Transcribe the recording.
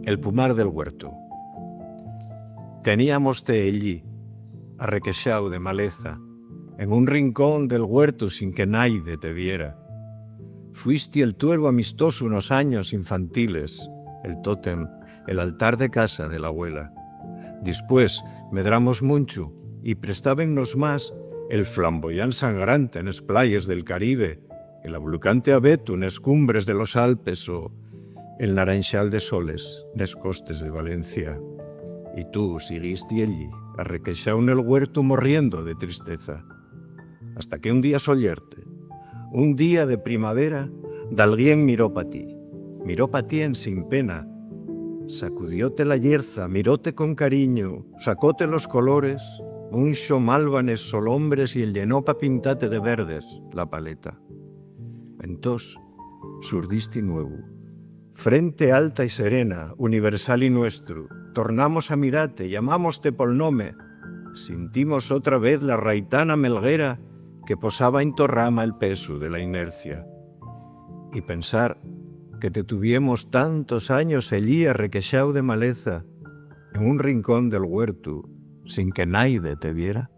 El pumar del huerto. Teníamoste allí, arrequexao de maleza, en un rincón del huerto sin que naide te viera. Fuiste el tuervo amistoso unos años infantiles, el tótem, el altar de casa de la abuela. Después medramos mucho y prestábennos más el flamboyán sangrante en es playas del Caribe, el ablucante abeto en es cumbres de los Alpes o el naranxal de soles nes costes de Valencia. Y tú seguiste allí, arrequexao en el huerto morriendo de tristeza. Hasta que un día sollerte, un día de primavera, d'alguien miró pa ti en sin pena, sacudióte la yerza, miróte con cariño, sacóte los colores, unxo málvanes solombres y el llenó pa pintate de verdes la paleta. Entós, surdiste nuevo, frente alta y serena, universal y nuestro, tornamos a mirate, llamámoste pol nome, sentimos otra vez la raitana melguera que posaba en torrama el peso de la inercia. Y pensar que te tuviemos tantos años allí arrequexao de maleza, en un rincón del huerto, sin que naide te viera.